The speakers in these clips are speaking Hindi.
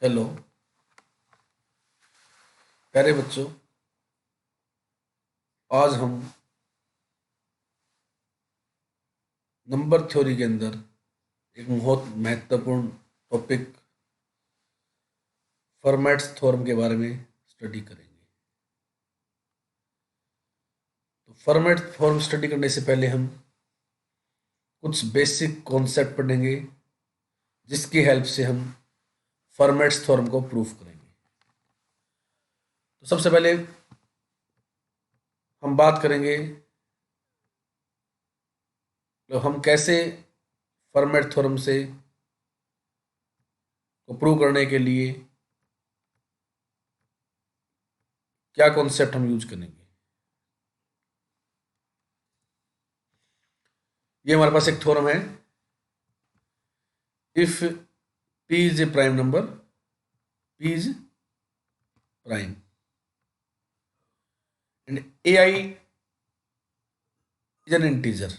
हेलो प्यारे बच्चों। आज हम नंबर थ्योरी के अंदर एक बहुत महत्वपूर्ण टॉपिक फॉर्मेट्स थ्योरम के बारे में स्टडी करेंगे। तो फॉर्मेट थ्योरम स्टडी करने से पहले हम कुछ बेसिक कॉन्सेप्ट पढ़ेंगे जिसकी हेल्प से हम फॉर्मेट्स थ्योरम को प्रूफ करेंगे। तो सबसे पहले हम बात करेंगे तो हम कैसे फॉर्मेट थ्योरम से को प्रूव करने के लिए क्या कॉन्सेप्ट हम यूज करेंगे। ये हमारे पास एक थ्योरम है, if p is a prime number, p is prime and ai is an integer,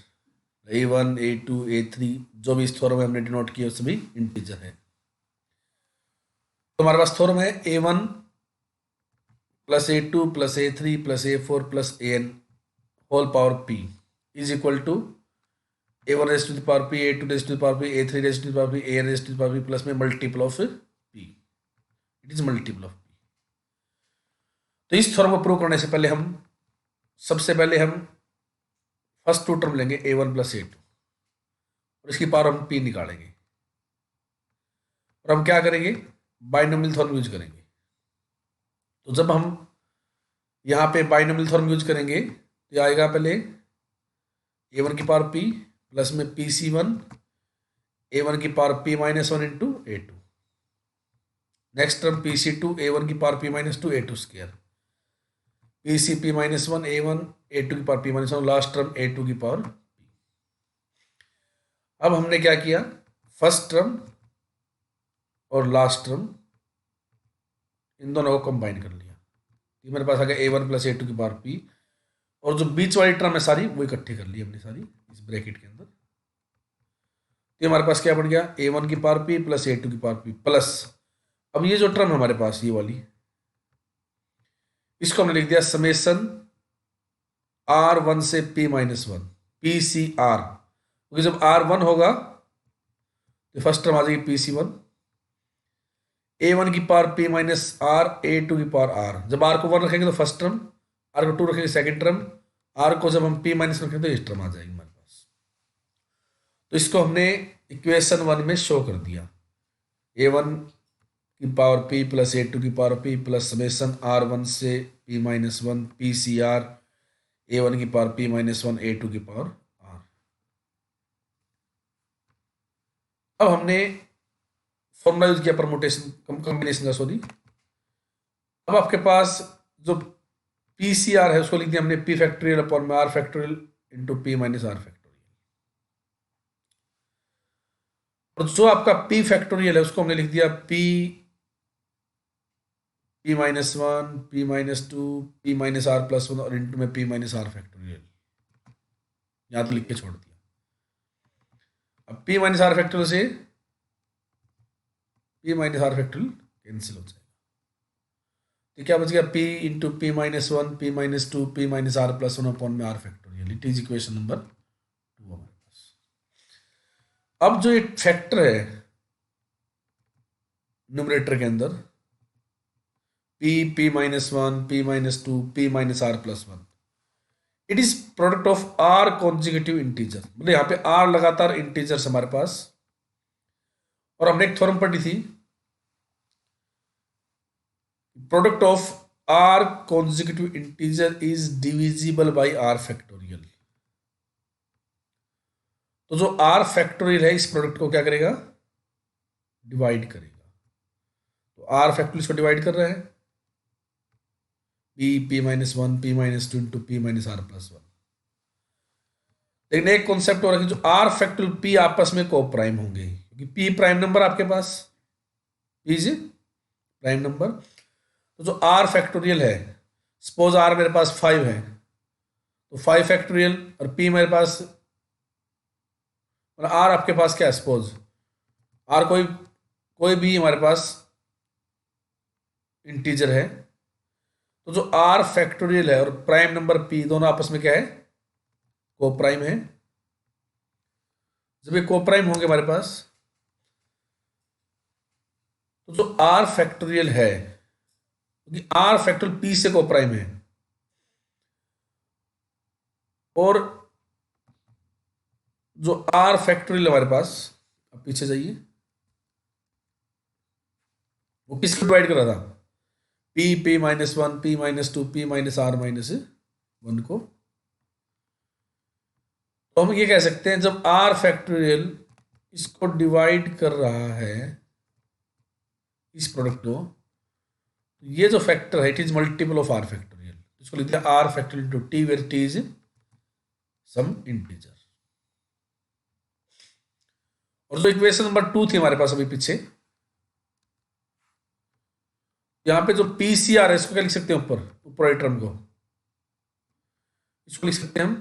a1 a2 a3 जो भी इस थ्योरम में हमने डिनोट किया सभी इंटीजर है। तो हमारे पास थ्योरम है a1 plus a2 plus a3 plus a4 plus an whole power p is equal to a1 raise to the power p, a2 raise to the power p, a3 raise to the power p, an raise to the power p plus में multiple of p, it is multiple of p। तो इस थ्योरम को प्रूव करने से पहले हम सबसे पहले हम फर्स्ट टू टर्म लेंगे a1 प्लस a2 और इसकी पावर हम p निकालेंगे और हम क्या करेंगे, बाइनोमियल थ्योरम यूज करेंगे। तो जब हम यहाँ पे बाइनोमियल थ्योरम यूज करेंगे तो आएगा पहले a1 की पावर p प्लस में pc1 a1 की power p minus one into a2, next term pc2 a1 की power p minus two a2 square, pcp minus one a1 a2 की power p minus one, last term a2 की पावर p। अब हमने क्या किया, फर्स्ट टर्म और लास्ट टर्म इन दोनों को कंबाइन कर लिया। ये मेरे पास आ गया a1 प्लस a2 की पावर p और जो बीच वाली टर्म है सारी वो इकट्ठी कर ली हमने सारी इस ब्रैकेट के अंदर। तो हमारे पास क्या बन गया, a1 की पावर p प्लस a2 की पावर p प्लस, अब ये जो टर्म है हमारे पास ये वाली, इसको हमने लिख दिया समेसन r1 से p minus one P C R, क्योंकि जब r1 होगा तो फर्स्ट टर्म आ जाएगी pc1, a1 की power p minus are, a2 की पावर r, जब r को 1 रखेंगे तो फर्स्ट टर्म, r को 2 रखेंगे सेकंड टर्म, r को जब हम p माइनस रखेंगे तो इस टर्म आ जाएगी हमारे पास। तो इसको हमने इक्वेशन 1 में शो कर दिया, a1 की पावर p प्लस a2 की power p plus summation r1 से p minus one P C R a1 की power p minus one a2 की पावर r। अब हमने फॉर्मूला यूज किया परमुटेशन कॉम्बिनेशन का, सॉरी। अब आपके पास जो पी सी आर है उसको लिख दिया हमने p फैक्टोरियल अपॉन में r factorial into p minus r factorial, और जो आपका p फैक्टोरियल है उसको हमने लिख दिया p minus one p minus two p minus r plus one और इंटू में p माइनस r फैक्टोरियल, यहां तो लिख के छोड़ दिया। अब p माइनस r फैक्टोरियल से p minus r factorial cancel हो जाएगा, तो क्या बच गया p into p minus one p minus two p minus r plus one upon में r factorial, it is equation number 2 हमारे पास। अब जो एक फैक्टर है न्यूमरेटर के अंदर p minus one p minus two p minus r plus one, it is product of r consecutive integer, मतलब यहाँ पे r लगातार इंटीजर्स हमारे पास। और हमने एक थ्योरम पढ़ी थी, product of r consecutive integer is divisible by r factorial. तो जो r फैक्टोरियल है इस प्रोडक्ट को क्या करेगा, डिवाइड करेगा। तो r फैक्टोरियल इसको डिवाइड कर रहा है, p minus one p minus two into p minus r plus one. लेकिन एक कॉन्सेप्ट हो रहा है कि जो r फैक्टोरियल p आपस में को प्राइम होंगे, क्योंकि p प्राइम नंबर आपके पास, p इज प्राइम नंबर। तो जो r फैक्टोरियल है, सपोज r मेरे पास 5 है तो 5 फैक्टोरियल और p मेरे पास, मतलब r आपके पास क्या है, सपोज r कोई भी हमारे पास इंटीजर है, तो जो आर फैक्टोरियल है और प्राइम नंबर पी दोनों आपस में क्या है, को प्राइम है। जब ये को प्राइम होंगे हमारे पास, तो जो आर फैक्टोरियल है, क्योंकि आर फैक्टोरियल पी से को प्राइम है, और जो आर फैक्टोरियल हमारे पास, अब पीछे जाइए, वो किसको डिवाइड कर रहा था, पी -1 P-2 P-R-1 को। तो हम ये कह सकते हैं जब आर फैक्टोरियल इसको डिवाइड कर रहा है, इस प्रोडक्ट को, ये जो फैक्टर है it is multiple of R factorial, इसको लिखते हैं R factorial to T, where T is some integer. और जो इक्वेशन नंबर 2 थी हमारे पास अभी पीछे, यहां पे जो पीसीआर है इसको क्या लिख सकते हैं, ऊपर वाले टर्म को, इसको लिख सकते हैं हम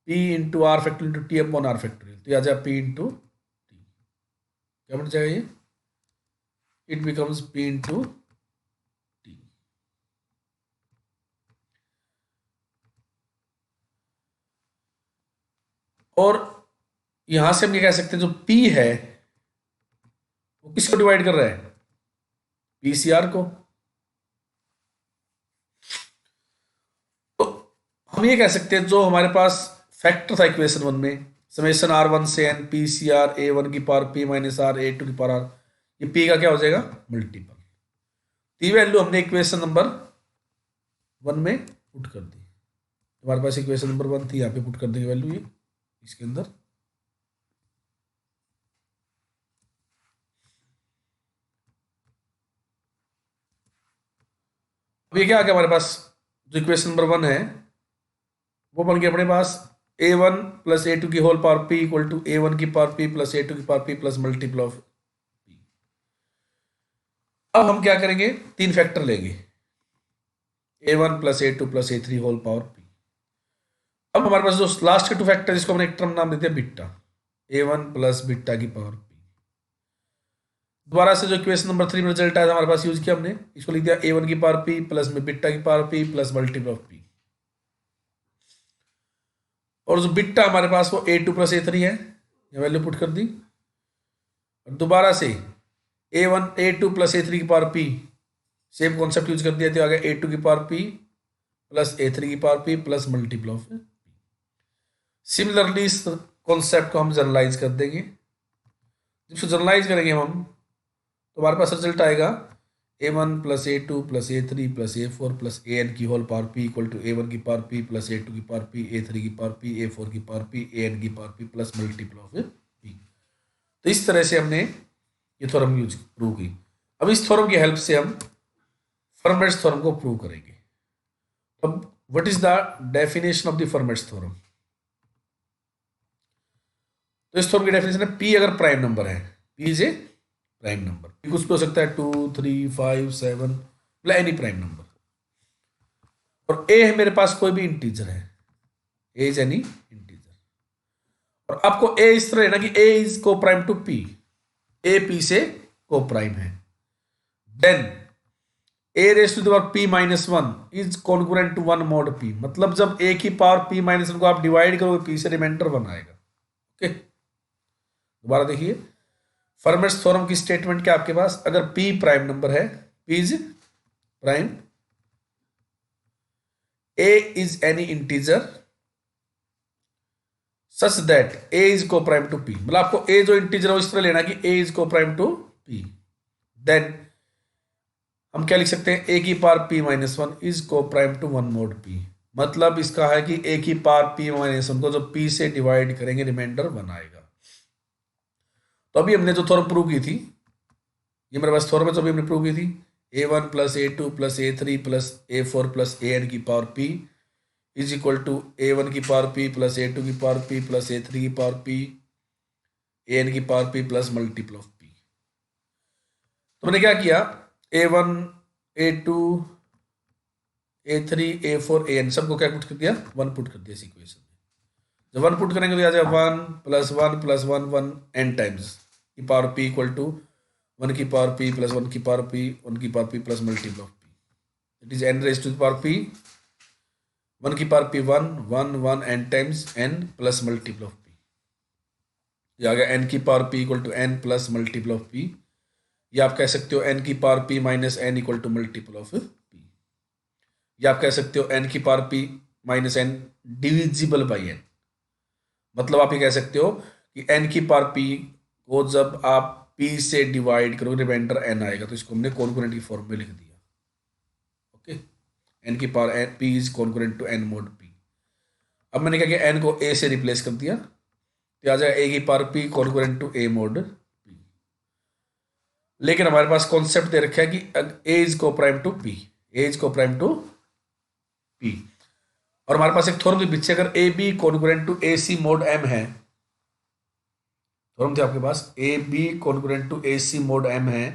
P into R factorial into T upon R factorial. तो आ जाए P इंटू टी, क्या बन जाएगा ये, it becomes P into T. और यहां से हम ये कह सकते हैं जो P है वो किसको डिवाइड कर रहा है, पीसीआर को। तो हम ये कह सकते हैं जो हमारे पास फैक्टर था इक्वेशन 1 में, समेशन R1 से n पीसीआर A1 की power P minus R A2 की पावर R, ये P का क्या हो जाएगा, मल्टीपल। ती वैल्यू हमने इक्वेशन नंबर 1 में पुट कर दी, हमारे पास इक्वेशन नंबर 1 थी, यहाँ पे पुट कर देंगे वैल्यू ये इसके अंदर। अब ये क्या आ गया हमारे पास, जो इक्वेशन नंबर 1 है वो बन गया अपने पास A1 प्लस A2 की whole power P equal to A1 की पावर P प्लस A2 की power P plus multiple of P। अब हम क्या करेंगे, 3 फैक्टर लेंगे, A1 plus A2 plus A3 whole power P। अब हमारे पास जो लास्ट के 2 फैक्टर, जिसको हमने एक टर्म नाम देते हैं बीटा, A1 प्लस बीटा की पावर P। दोबारा से जो इक्वेशन नंबर 3 में रिजल्ट आया हमारे पास यूज किया हमने, इसको लिख दिया A1 की पावर P प्लस में बीटा की power P plus multiple of P। और जो बीटा हमारे पास वो A2 प्लस A3 है, ये वैल्यू पुट कर दी। और दोबारा से A2 प्लस A3 की power P, same concept use कर दिया, तो आ गया A2 की पावर P प्लस A3 की power P plus multiple of P। Similarly इस कॉन्सेप्ट को हम जनरलाइज कर देंगे, जिसको जनरलाइज करेंगे हम, तो हमारे पास रिजल्ट आएगा A1 plus A2 plus A3 plus A4 plus AN की whole power P equal to A1 की पावर P प्लस A2 की पावर P A3 की पावर P A4 की पावर P AN की power P plus multiple of P। तो इस तरह से हमने ये थ्योरम यूज प्रूव की। अब इस थ्योरम की हेल्प से हम फर्मेट्स थ्योरम को प्रूव करेंगे। अब what is the definition of the formats theorem. तो इस थ्योरम की डेफिनेशन है, P अगर प्राइम नंबर है, P is a prime number, कुछ भी हो सकता है 2 3 5 7, मतलब एनी प्राइम नंबर, और A है मेरे पास कोई भी इंटीजर है, A इज एनी इंटीजर। और आपको A इस तरह है ना कि A is coprime to P, A P से को प्राइम है, then A raise to the power P minus 1 is congruent to 1 mod P, मतलब जब A की पावर P माइनस 1 को आप डिवाइड करोगे P से रिमाइंडर 1 आएगा। ओके, दोबारा देखिए, फर्मेट्स थ्योरम की स्टेटमेंट क्या आपके पास, अगर P प्राइम नंबर है, P is prime, A is any integer such that A is coprime to P, मतलब आपको A जो इंटीजर है इस तरह लेना कि A is coprime to P, then हम क्या लिख सकते हैं, A की power P minus 1 is coprime to 1 mod P, मतलब इसका है कि A की पावर P माइनस 1 को जब P से डिवाइड करेंगे रिमाइंडर 1 आएगा। तो अभी हमने जो थ्योरम प्रूव की थी, ये मेरे पास थ्योरम है जो अभी हमने प्रूव की थी, A1 plus A2 plus A3 plus A4 plus AN की power P is equal to A1 की पावर P प्लस A2 की पावर P प्लस A3 की पावर P AN की power P plus multiple of P। तो मैंने क्या किया, A1 A2 A3 A4 AN सबको क्या पुट कर दिया, 1 पुट कर दिया इस इक्वेशन में। जब 1 पुट करेंगे तो आ जाए 1 प्लस 1 प्लस 1 1 n टाइम्स की पावर P इक्वल टू 1 की पावर p प्लस 1 की पावर p 1 की power p plus multiple of p, it is n raise to the power p 1 की power p 1 1 1 n times n plus multiple of p। ये आ गया n की power p equal to n plus multiple of p। या आप कह सकते हो n की power p minus n equal to multiple of p। या आप कह सकते हो n की power p minus n divisible by n। मतलब आप ये कह सकते हो कि n की पावर p को जब आप p से डिवाइड करोगे रिमाइंडर n आएगा, तो इसको हमने कॉन्करेंट की फॉर्म में लिख दिया। ओके, n की power p is concurrent to n mod p। अब मैंने क्या किया, n को a से रिप्लेस कर दिया, तो आ जाएगा a की power p concurrent to a mod p। लेकिन हमारे पास कॉन्सेप्ट दे रखा है कि a is coprime to p, a is coprime to p, और हमारे पास एक थ्योरम के पीछे अगर A B concurrent to A C mod M है, थ्योरम थे आपके पास A B concurrent to A C mod M है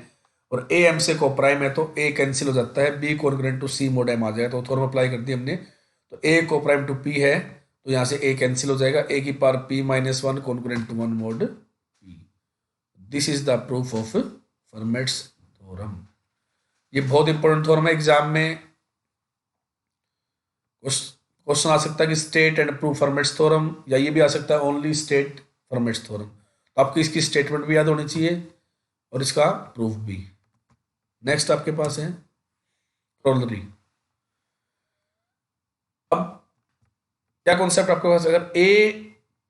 और ए एम से कोप्राइम है, तो ए कैंसिल हो जाता है, B concurrent to C mod M आ जाएगा। तो थ्योरम अप्लाई कर दिया हमने, तो ए कोप्राइम टू पी है, तो यहां से ए कैंसिल हो जाएगा, ए की power P minus 1 concurrent to 1 mod P. This is the proof of Fermat's theorem. ये बहुत इंपॉर्टेंट थ्योरम है, एग्जाम में क्वेश्चन आ सकता है कि state and proof Fermat's theorem, या ये भी आ सकता है ओनली स्टेट फर्मेट्स थ्योरम। तो आपको इसकी स्टेटमेंट भी याद होनी चाहिए और इसका प्रूफ भी। नेक्स्ट आपके पास है क्रोलरी। अब क्या कॉन्सेप्ट आपके पास, अगर ए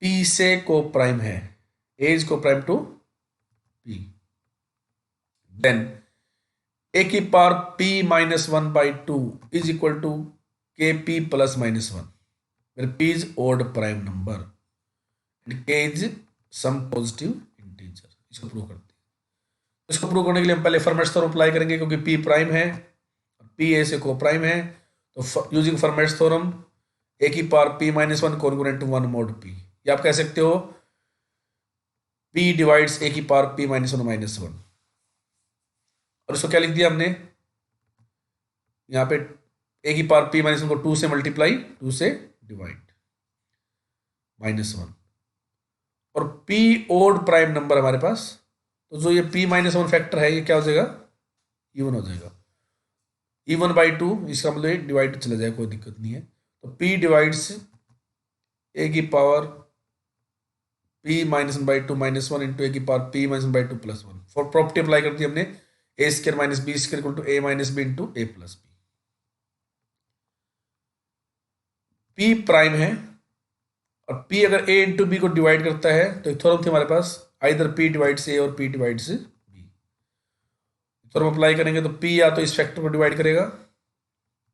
पी से को प्राइम है, A is coprime to P, then A की power p minus 1 by 2 is equal to K P plus minus 1, where p is odd prime number and k is some positive integer। इसको प्रूव करते हैं। इसको प्रूव करने के लिए हम पहले फर्मेट्स थ्योरम अप्लाई करेंगे, क्योंकि p प्राइम है और p a से को प्राइम है, तो यूजिंग फर्मेट्स थ्योरम a की power p minus 1 congruent to 1 mod p, या आप कह सकते हो p डिवाइड्स a की पावर p माइनस 1 माइनस 1, और इसको क्या लिख दिया हमने यहाँ पे, a की पावर p माइनस 1 को 2 से मल्टीप्लाई 2 से डिवाइड माइनस 1, और p ओड प्राइम नंबर हमारे पास, तो जो ये p माइनस 1 फैक्टर है ये क्या हो जाएगा, इवन हो जाएगा, इवन बाई 2, इसका मतलब डिवाइड चला जाएगा, कोई दिक्कत नहीं है। तो p डिवाइड्स a की power p minus 1 by 2 minus 1 into a की power p minus 1 by 2 plus 1। For property apply कर दी हमने, a square minus b square equal to a minus b into a plus b। p prime है और p अगर a इंटू बी को डिवाइड करता है, तो एक थ्योरम थी हमारे पास, आइदर p डिवाइड्स a और p divides b। Theorem apply करेंगे तो p या तो इस फैक्टर को डिवाइड करेगा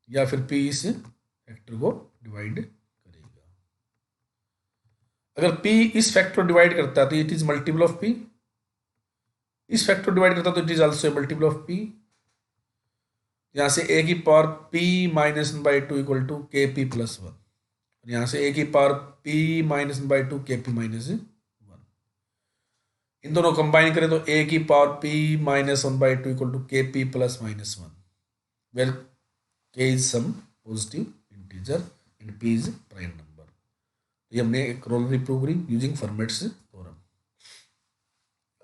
या फिर p इस फैक्टर को डिवाइड करेगा। अगर p इस फैक्टर को डिवाइड करता है तो it is multiple of p, इस फैक्टर को डिवाइड करता है तो it is also multiple of p। यहां से a की power p minus 1 by 2 equal to K P plus 1, यहां से a की पावर p माइनस 1 बाई 2 के पी माइनस 1। इन दोनों कंबाइन करें तो a की power p minus 1 by 2 equal to K P plus minus 1, where k is some positive integer and p is prime number. ये हमने एक क्रोलरी प्रूव करी यूजिंग फर्मेट्स थ्योरम।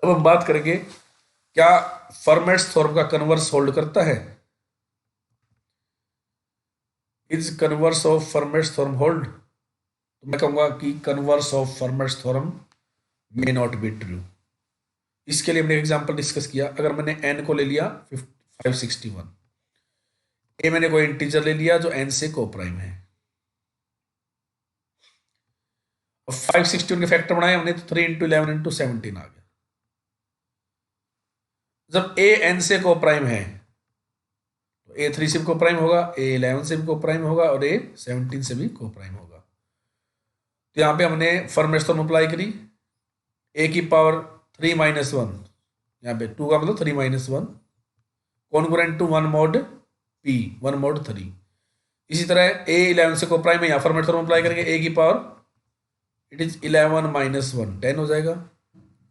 अब हम बात करेंगे क्या फर्मेट्स थ्योरम का कन्वर्स होल्ड करता है, is converse of Fermat's theorem hold. तो मैं कहूंगा कि converse of Fermat's theorem may not be true. इसके लिए हमने एग्जांपल डिस्कस किया, अगर मैंने n को ले लिया 561, a मैंने कोई इंटीजर ले लिया जो n से को प्राइम है, और 561 के फैक्टर बनाए हमने तो 3 इंटू 11 इंटू 17 आ गया। जब a n से को प्राइम है तो a 3 से भी को प्राइम होगा, a 11 से भी को प्राइम होगा और a 17 से भी को प्राइम होगा। तो यहां पे हमने फर्मेट्स थ्योरम अप्लाई करी, a की पावर 3 माइनस 1, यहाँ पे 2 का मतलब 3 minus 1 congruent to 1 mod p 1 mod 3। इसी तरह a 11 से को प्राइम है, यहाँ फॉर्मेट थ्योरम अप्लाई करेंगे, a की पावर इट इज 11 माइनस 1 10 हो जाएगा,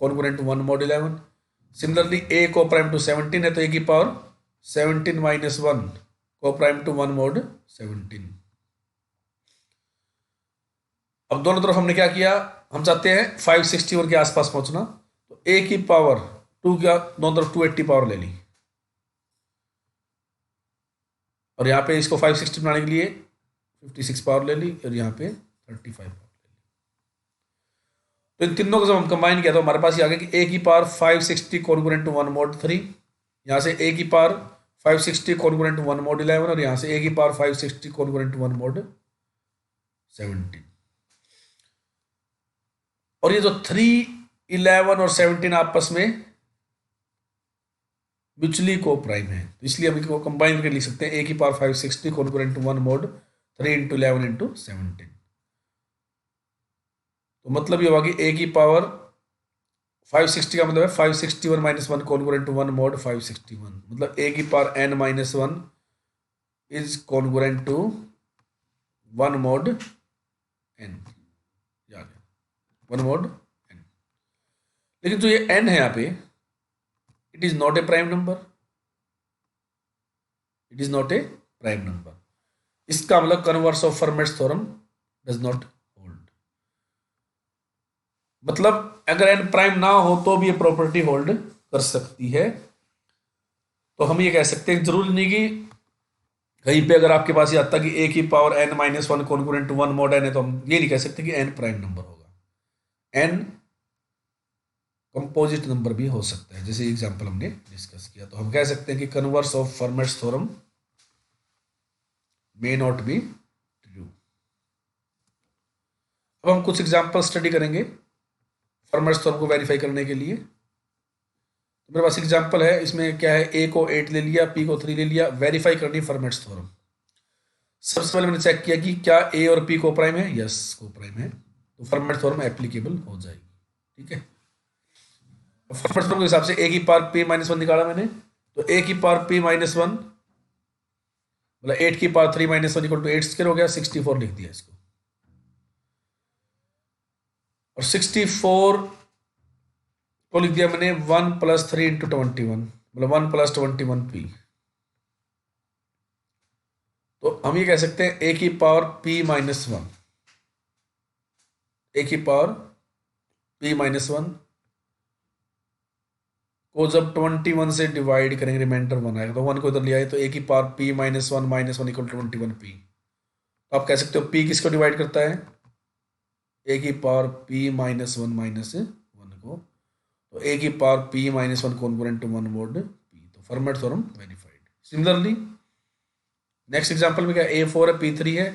congruent to 1 mod 11। Similarly a coprime to 17 है तो a की पावर 17 माइनस 1 को प्राइम टू 1 mod 17। अब दोनों तरफ हमने क्या किया, हम चाहते हैं 561 के आसपास पहुंचना, तो a की पावर टू क्या दोनों तरफ 280 पावर ले ली, और यहाँ पे इसको 560 बनाने के लिए 56 पावर ले ली, और यहाँ पे 35 पावर ले ली। तो इन तीनों को जब हम कंबाइन किया तो हमारे पास ये आ गया कि ए की पावर 560 कॉन्ग्रुएंट टू 1 mod 3, यहाँ से ए की पावर 560 कॉन्ग्रुएंट टू 1 mod 11, और यहाँ से ए की पावर 560 कॉन्ग्रुएंट टू 1 mod 17। और ये जो 3, 11 और 17 आपस में म्यूचुअली को प्राइम है, तो इसलिए हम इनको कंबाइन करके लिख सकते हैं ए की power 560 congruent to 1 mod 3 into 11 into 17। तो मतलब ये होगा कि ए की पावर 560 का मतलब है 561 माइनस 1 कॉन्ग्रुएंट टू 1 mod 561, मतलब ए की power n minus 1 is congruent to 1 mod n, 1 mod n। लेकिन जो ये n है यहाँ पे, it is not a prime number, it is not a prime number. इसका मतलब converse of Fermat's theorem does not hold. मतलब अगर n प्राइम ना हो तो भी ये प्रॉपर्टी होल्ड कर सकती है। तो हम ये कह सकते हैं, जरूरी नहीं कि कहीं पे अगर आपके पास ये आता कि ए की power n minus 1 congruent to 1 mod n है, तो हम ये नहीं कह सकते कि n प्राइम नंबर होगा। n कंपोजिट नंबर भी हो सकता है, जैसे एग्जांपल हमने डिस्कस किया। तो हम कह सकते हैं कि converse of Fermat's theorem may not be true. अब हम कुछ एग्जांपल स्टडी करेंगे फर्मेट्स थ्योरम को वेरीफाई करने के लिए। तो मेरे पास एग्जांपल है, इसमें क्या है, ए को 8 ले लिया, पी को 3 ले लिया, वेरीफाई करनी फर्मेट्स थ्योरम। सबसे पहले मैंने चेक किया कि क्या ए और पी को प्राइम है, यस को प्राइम है, तो फर्मेट्स थ्योरम एप्लीकेबल हो जाएगी। ठीक है, फर्मेट्स थ्योरम के हिसाब से ए की पावर p माइनस 1 निकाला मैंने, तो ए की पावर p माइनस 1 मतलब 8 की power 3 minus 1 equal to 8 square हो गया, 64 लिख दिया इसको। और 64 को लिख दिया मैंने 1 प्लस 3 इंटू 21, मतलब 1 प्लस 21p। तो हम ये कह सकते हैं ए की पावर p माइनस 1, ए की पावर p माइनस 1 को जब 21 से डिवाइड करेंगे रिमाइंडर 1 आएगा, तो 1 को इधर ले आए, तो ए की power p minus 1 equal to 21p। तो आप कह सकते हो p किसको डिवाइड करता है, ए की पावर p माइनस 1 को, तो ए की power p minus 1 congruent to 1 mod p। तो Fermat theorem verified. Similarly next example में क्या, a4 है, p3 है,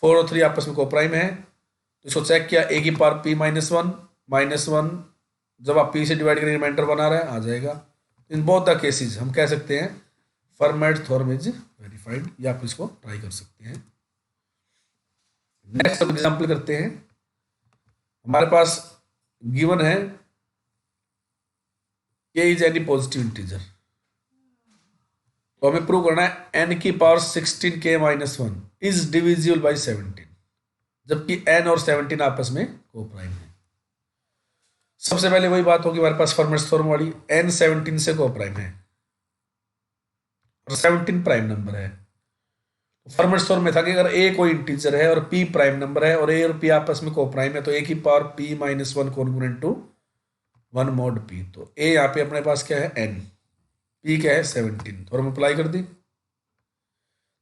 4 और 3 आपस में कोप्राइम है, तो इसको चेक किया, ए की पावर p माइनस 1 जब आप p से डिवाइड करेंगे रिमाइंडर 1 आ रहा है, आ जाएगा। इन बोथ द केसेस हम कह सकते हैं फर्मेट थ्योरम इज वेरीफाइड, या आप इसको ट्राई कर सकते हैं। नेक्स्ट हम एग्जांपल करते हैं। हमारे पास गिवन है k is any positive integer, तो हमें प्रूव करना है n की power 16k minus 1 is divisible by 17, जबकि n और 17 आपस में कोप्राइम है। सबसे पहले वही बात होगी हमारे पास फर्मेट्स थ्योरम वाली, n 17 से कोप्राइम है और 17 प्राइम नंबर है। फर्मेट्स थ्योरम में था कि अगर a कोई इंटीजर है और p प्राइम नंबर है और a और p आपस में कोप्राइम है, तो a की power p minus 1 congruent to 1 mod p। तो a यहाँ पे अपने पास क्या है, n, p क्या है 17, थ्योरम अप्लाई कर दी,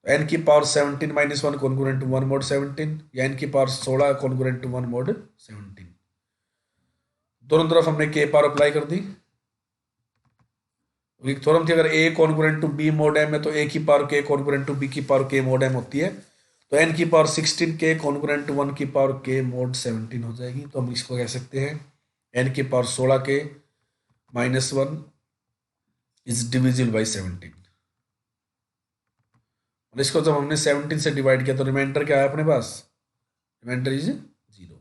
n की power 17 minus 1 congruent to 1 mod 17, या n की पावर 16 कॉन्ग्रुएंट टू 1 mod 17। दोनों तरफ हमने k पावर अप्लाई कर दी। एक थ्योरम थी, अगर a congruent to b mod m है, तो a की power k congruent to b की पावर k mod m होती है, तो n की पावर 16k कॉन्ग्रुएंट टू 1 की पावर k mod 17 हो जाएगी। तो हम इसको कह सकते हैं n की power 16k minus 1 is divisible by 17। और इसको जब हमने 17 से डिवाइड किया तो रिमाइंडर क्या है अपने पास, reminder is 0।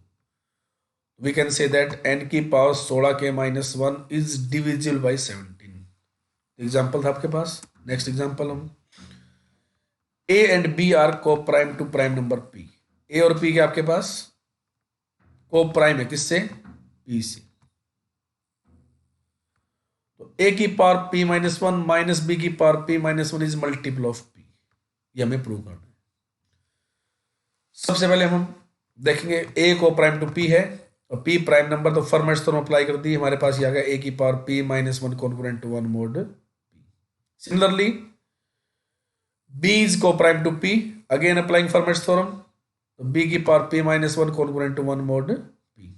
We can say that n की power 16k minus 1 is divisible by 17। Example था आपके पास। नेक्स्ट एग्जाम्पल हम, a and b are coprime to prime number p। a और p के आपके पास को प्राइम है, किससे, p से। तो a की power p minus 1 minus b की power p minus 1 is multiple of p, ये हमें प्रूव करना है। सबसे पहले हम देखेंगे a coprime to p है, और p प्राइम नंबर तो फर्मेट्स थ्योरम अप्लाई कर दी, हमारे पास ये आ गया a की power p minus 1 congruent to 1 mod p। Similarly b is coprime to p, again applying Fermat's theorem, तो b की power p minus 1 congruent to 1 mod p।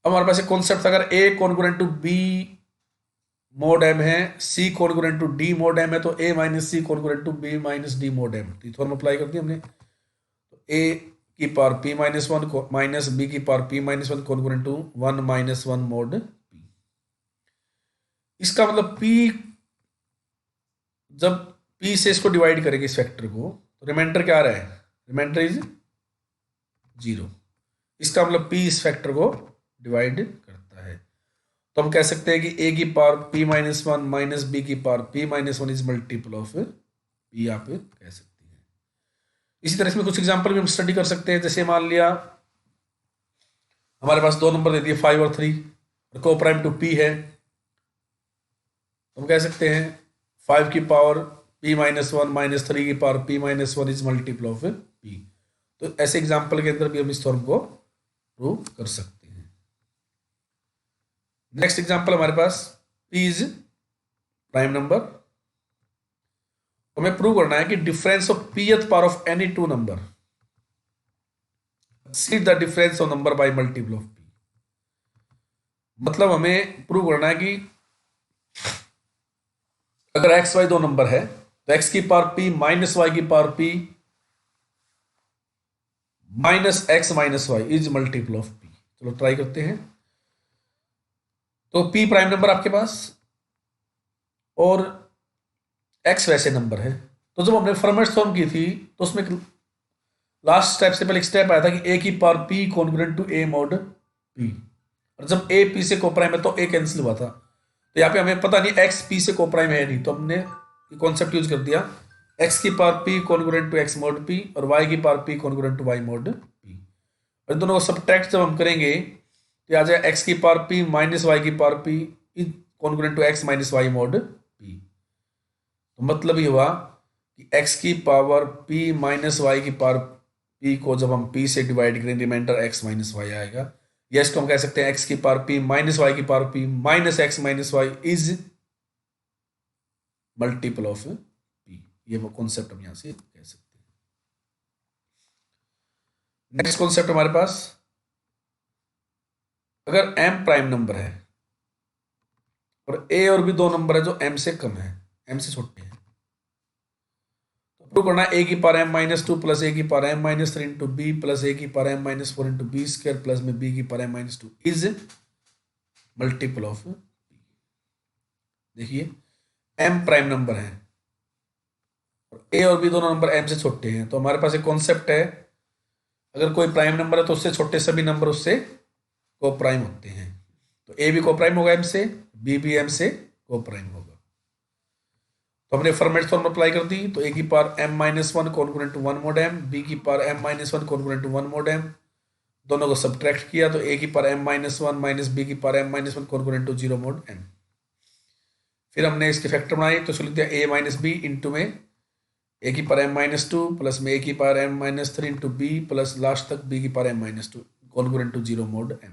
अब हमारे पास एक कॉन्सेप्ट, अगर a congruent to b mod m है, c congruent to d mod m है, तो a minus c congruent to b minus d mod m, तो थ्योरम अप्लाई कर दी हमने। तो a की power p minus 1 minus b की power p minus 1 congruent to 1 minus 1 mod p। इसका मतलब p जब p से इसको डिवाइड करेंगे इस फैक्टर को, तो रिमाइंडर क्या आ रहा है, रिमाइंडर इज 0। इसका मतलब p इस फैक्टर को डिवाइड करता है, तो हम कह सकते हैं कि a की power p minus 1 minus b की power p minus 1 is multiple of p, आप कह सकते हैं। इसी तरह इसमें कुछ एग्जांपल भी हम स्टडी कर सकते हैं, जैसे मान लिया हमारे पास दो नंबर दे दिए 5 और 3 और को प्राइम टू p है, तो हम कह सकते हैं 5 की पावर p माइनस 1 माइनस 3 की power p minus 1 is multiple of p। तो ऐसे एग्जांपल के अंदर भी हम इस थ्योरम को प्रूव कर सकते हैं। नेक्स्ट एग्जांपल हमारे पास p इज प्राइम नंबर, हमें प्रूव करना है कि difference of pth power of any two number exceed the difference of number by multiple of p। मतलब हमें प्रूव करना है कि अगर x y दो नंबर है तो x की पावर p माइनस y की power p minus x minus y is multiple of p। चलो ट्राई करते हैं। तो p प्राइम नंबर आपके पास और x वैसे नंबर है, तो जब हमने फर्मेट्स थ्योरम की थी तो उसमें लास्ट स्टेप से पहले एक स्टेप आया था कि a की power p congruent to a mod p, और जब a p से कोप्राइम है तो a कैंसिल हुआ था, तो यहाँ पे हमें पता नहीं x p से कोप्राइम है नहीं, तो हमने कॉन्सेप्ट यूज कर दिया x की power p congruent to x mod p और y की power p congruent to y mod p, और दोनों को सब्ट्रैक्ट जब हम करेंगे तो आ जाए x की पावर p माइनस y की power p congruent to x minus y mod p। तो मतलब ये हुआ कि x की पावर p माइनस y की पावर p को जब हम p से डिवाइड करें रिमाइंडर x माइनस y आएगा, या इसको हम कह सकते हैं x की पावर p माइनस y की power p minus x minus y is multiple of p। ये वो कॉन्सेप्ट हम यहां से कह सकते हैं। नेक्स्ट कॉन्सेप्ट हमारे पास, अगर m प्राइम नंबर है और a और b दो नंबर है जो m से कम है, m से छोटे हैं, तो प्रूव करना a की power m minus 2 plus a की power m minus 3 into b plus a की power m minus 4 into b square plus में b की power m minus 2 is multiple of p। देखिए m प्राइम नंबर है और a और b दोनों नंबर m से छोटे हैं, तो हमारे पास एक कॉन्सेप्ट है, अगर कोई प्राइम नंबर है तो उससे छोटे सभी नंबर उससे को प्राइम होते हैं, तो a भी को प्राइम होगा m से, b भी m से को प्राइम होगा। तो हमने फॉर्मेट थ्योरम अप्लाई कर दी, तो a की power m minus 1 congruent to 1 mod m, b की power m minus 1 congruent to 1 mod m, दोनों को सब्ट्रैक्ट किया तो a की power m minus 1 minus b की power m minus 1 congruent to 0 mod m। फिर हमने इसके फैक्टर बनाए, तो लिख दिया a माइनस b इंटू में a की पावर m माइनस 2 प्लस में a की power m minus 3 into b plus last तक b की power m minus 2 congruent to 0 mod m।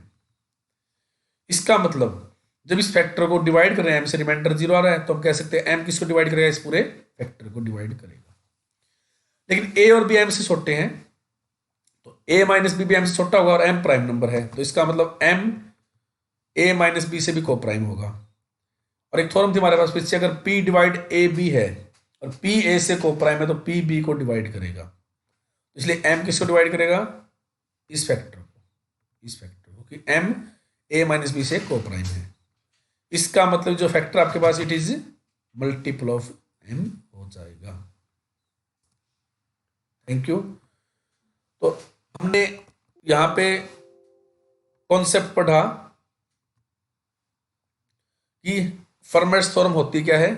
इसका मतलब जब इस फैक्टर को डिवाइड कर रहे हैं m से रिमाइंडर 0 आ रहा है, तो हम कह सकते हैं m किसको डिवाइड करेगा, इस पूरे फैक्टर को डिवाइड करेगा। लेकिन a और b m से छोटे हैं, तो a माइनस b भी m से छोटा होगा और m प्राइम नंबर है, तो इसका मतलब m a माइनस b से भी को प्राइम होगा। और एक थ्योरम थी हमारे पास फिर से, अगर p डिवाइड a b है और p a से को प्राइम है तो p b को डिवाइड करेगा, इसलिए m किसको डिवाइड करेगा, इस फैक्टर को, कि m a माइनस b से को प्राइम है। इसका मतलब जो फैक्टर आपके पास it is multiple of m हो जाएगा। Thank you. तो हमने यहां पे कॉन्सेप्ट पढ़ा कि फर्मेट्स थ्योरम होती क्या है,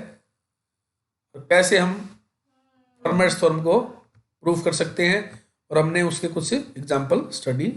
तो कैसे हम फर्मेट्स थ्योरम को प्रूव कर सकते हैं, और हमने उसके कुछ एग्जांपल स्टडी